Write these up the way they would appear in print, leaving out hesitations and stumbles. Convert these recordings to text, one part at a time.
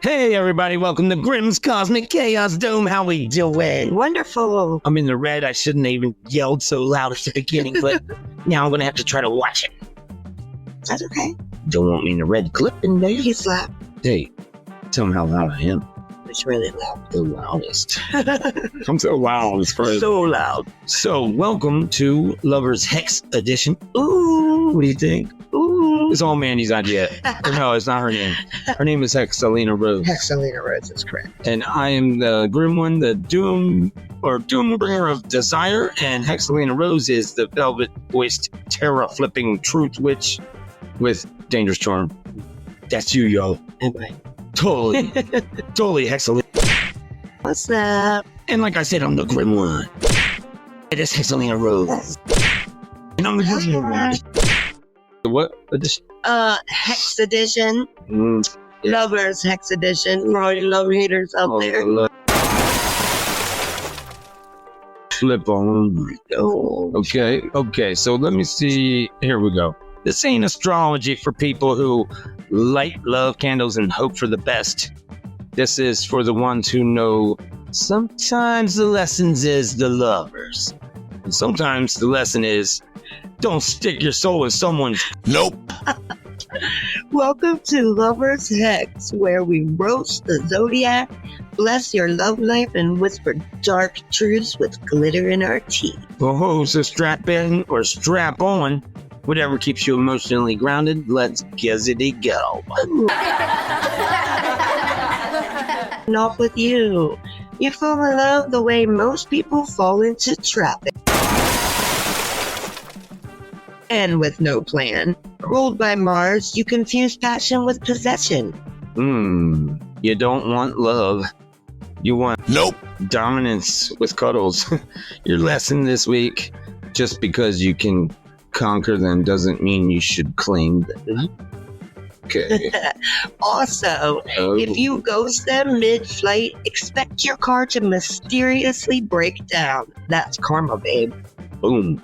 Hey everybody, welcome to Grimm's Cosmic Chaos Dome. How we doing? Wonderful. I'm in the red. I shouldn't have even yelled so loud at the beginning, but now I'm going to have to try to watch it. That's okay. Don't want me in the red clipping, do you? You slap. Hey, tell me how loud I am. It's really loud. The loudest. I'm so loud. It's crazy. So loud. So, welcome to Lover's Hex Edition. Ooh. What do you think? Ooh. It's all Mandy's idea. No, it's not her name. Her name is Hexalina Rose. Hexalina Rose is correct. And I am the Grimm one, the doom bringer of desire. And Hexalina Rose is the velvet-voiced, terror-flipping truth witch with dangerous charm. That's you, yo. Am I? Totally Hexalina. What's that? And like I said, I'm the Grimm one. It is Hexalina Rose. And I'm the Grimm one. The what edition? Hex Edition. Mm. Lovers Hex Edition. For all you love haters out there. Flip on. Oh. Okay, so let me see. Here we go. This ain't astrology for people who light love candles and hope for the best. This is for the ones who know sometimes the lessons is the lovers. And sometimes the lesson is don't stick your soul in someone's. Nope. Welcome to Lovers Hex, where we roast the zodiac, bless your love life, and whisper dark truths with glitter in our teeth. Oh, so strap in or strap on. Whatever keeps you emotionally grounded, let's gizzity go. And off with you. You fall in love the way most people fall into traffic. And with no plan. Ruled by Mars, you confuse passion with possession. You don't want love. You want dominance with cuddles. Your lesson this week, just because you can conquer them doesn't mean you should claim them. Okay. Also, if you ghost them mid-flight, expect your car to mysteriously break down. That's karma, babe. Boom.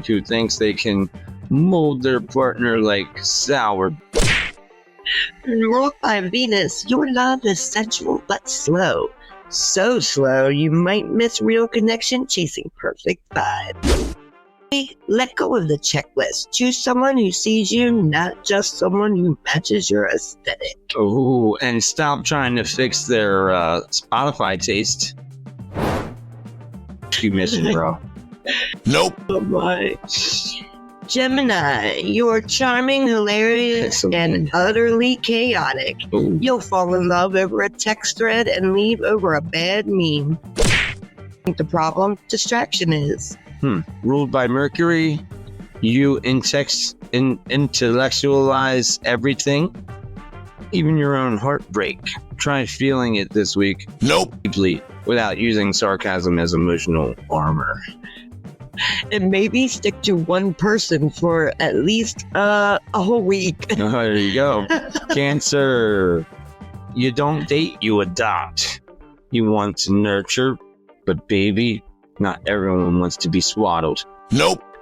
Who thinks they can mold their partner like sour. Ruled by Venus, your love is sensual but slow. So slow, you might miss real connection chasing perfect vibe. Let go of the checklist. Choose someone who sees you, not just someone who matches your aesthetic. Oh, and stop trying to fix their Spotify taste. You missing, bro. Nope. Oh my. Gemini, you're charming, hilarious, and utterly chaotic. Ooh. You'll fall in love over a text thread and leave over a bad meme. The problem? Distraction is. Ruled by Mercury, you intellectualize everything, even your own heartbreak. Try feeling it this week. Deeply, without using sarcasm as emotional armor. And maybe stick to one person for at least a whole week. Oh, there you go. Cancer. You don't date, you adopt. You want to nurture, but baby, not everyone wants to be swaddled.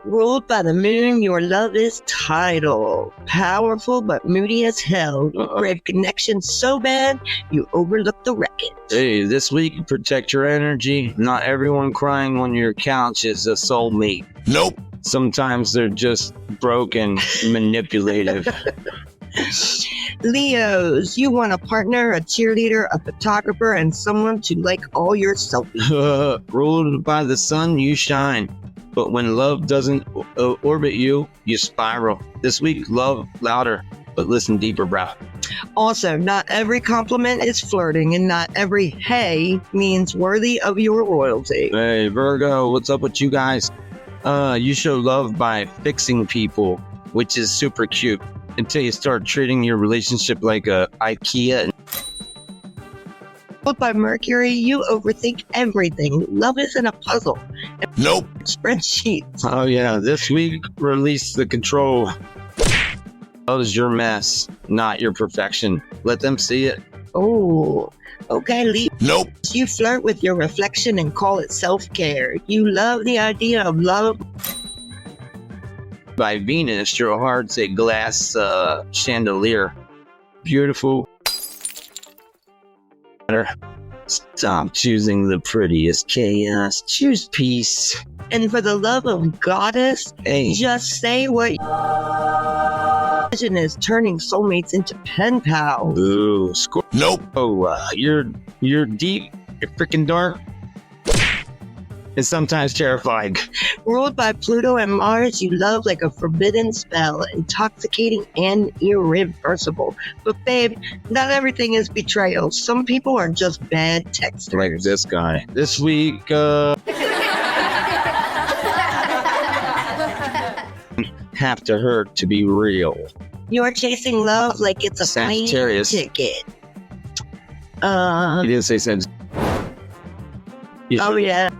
Ruled by the moon, your love is tidal. Powerful but moody as hell. You crave connection so bad, you overlook the wreckage. Hey, this week, protect your energy. Not everyone crying on your couch is a soulmate. Sometimes they're just broken, manipulative. Leos, you want a partner, a cheerleader, a photographer, and someone to like all your selfies. Ruled by the sun, you shine. But when love doesn't orbit you, you spiral. This week, love louder, but listen deeper, bro. Also, not every compliment is flirting, and not every hey means worthy of your royalty. Hey, Virgo, what's up with you guys? You show love by fixing people, which is super cute, until you start treating your relationship like a IKEA. By Mercury, you overthink everything. Love isn't a puzzle. Spreadsheets. Oh yeah, this week, release the control. Love is your mess, not your perfection. Let them see it. Oh, Okay, Leo. Nope. You flirt with your reflection and call it self-care. You love the idea of love. By Venus, your heart's a glass chandelier. Beautiful. Stop choosing the prettiest chaos. Choose peace. And for the love of goddess, Hey. just say what vision is turning soulmates into pen pals. Ooh, Nope. Oh, you're deep. You're freaking dark. And sometimes terrifying. Ruled by Pluto and Mars, you love like a forbidden spell, intoxicating and irreversible. But babe, not everything is betrayal. Some people are just bad texters. Like this guy. This week, have to hurt to be real. You're chasing love like it's a plane Sagittarius. ticket. He didn't say sense. Oh yeah.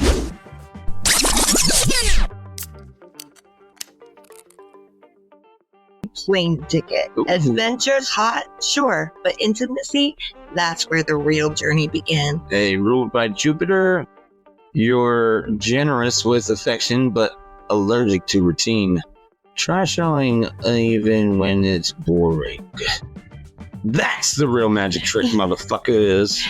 Plane ticket. Ooh. Adventure's hot, sure, but intimacy, that's where the real journey began. Hey, ruled by Jupiter, you're generous with affection, but allergic to routine. Try showing even when it's boring. That's the real magic trick, motherfuckers.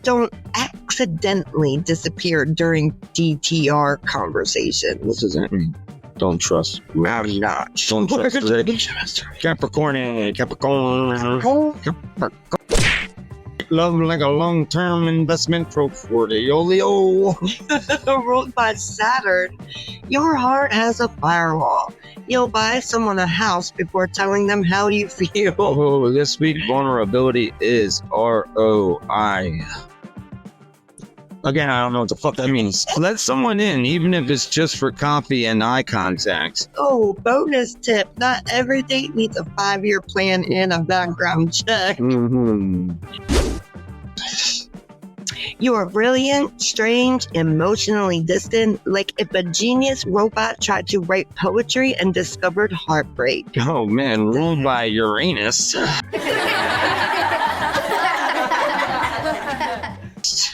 Don't accidentally disappear during DTR conversations. What does that mean? Don't trust. I'm not. Don't trust Rick. Capricorn. Love like a long-term investment portfolio. Ruled by Saturn, your heart has a firewall. You'll buy someone a house before telling them how you feel. Oh, this week vulnerability is ROI. Again, I don't know what the fuck that means. Let someone in, even if it's just for coffee and eye contact. Oh, bonus tip. Not every date needs a 5-year plan and a background check. Mm-hmm. You are brilliant, strange, emotionally distant, like if a genius robot tried to write poetry and discovered heartbreak. Oh man, ruled by Uranus.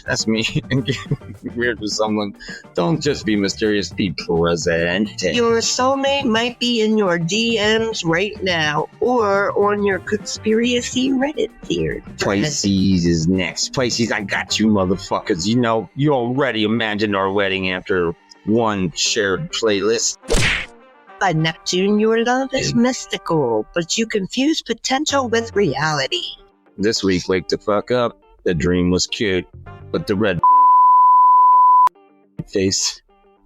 That's me. Weird with someone. Don't just be mysterious, be present. Your soulmate might be in your DMs right now, or on your conspiracy Reddit thread. Pisces is next. Pisces, I got you, motherfuckers. You know, you already imagined our wedding after one shared playlist. By Neptune, your love is mystical, but you confuse potential with reality. This week, wake the fuck up. The dream was cute, but the red face.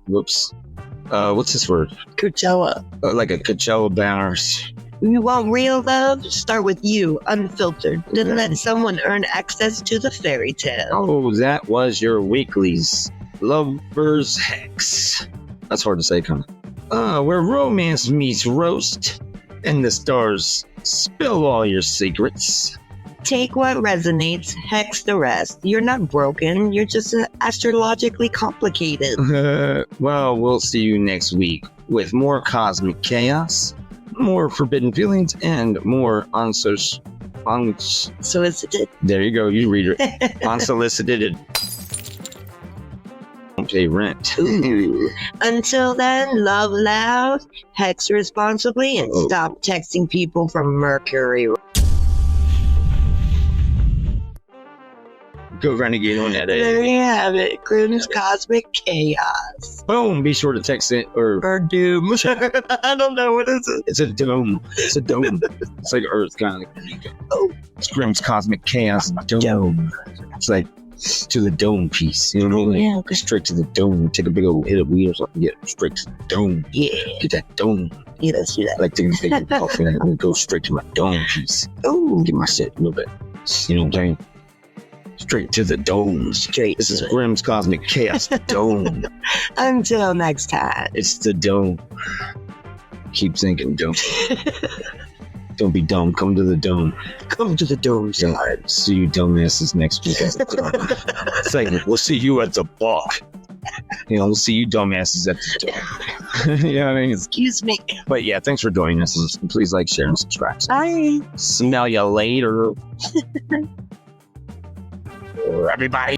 Whoops. What's this word? Coachella. Like a Coachella banners. You want real love? Start with you, unfiltered. Then let someone earn access to the fairy tale. Oh, that was your weekly's Lover's Hex. That's hard to say, kind of. Where romance meets roast, and the stars spill all your secrets. Take what resonates, hex the rest. You're not broken, you're just astrologically complicated. Well, we'll see you next week with more cosmic chaos, more forbidden feelings, and more Solicited. There you go, you read it. Unsolicited. Don't pay rent. Ooh. Until then, love loud, hex responsibly, and stop texting people from Mercury. Go renegade on that. There you have it. Grimm's Cosmic Chaos. Boom. Be sure to text it or doom. I don't know. What is it? It's a dome. It's a dome. It's like Earth, kind of like. Oh, it's Grimm's Cosmic Chaos Dome. It's like to the dome piece. You know, like go straight to the dome. Take a big old hit of weed or something. Get straight to the dome. Yeah. Get that dome. Yeah, let's do that. Like taking a big coffee and go straight to my dome piece. Ooh. Get my shit a little bit. You know what I'm saying? Straight to the dome. Straight. This is Grimm's Cosmic Chaos Dome. Until next time. It's the dome. Keep thinking, dome. Don't be dumb. Come to the dome. Come to the dome, Yeah, see you dumbasses next week at the dome. It's like, we'll see you at the bar. You know, we'll see you dumbasses at the dome. You know what I mean? Excuse me. But yeah, thanks for joining us. And please like, share, and subscribe. Bye. Smell you later. everybody.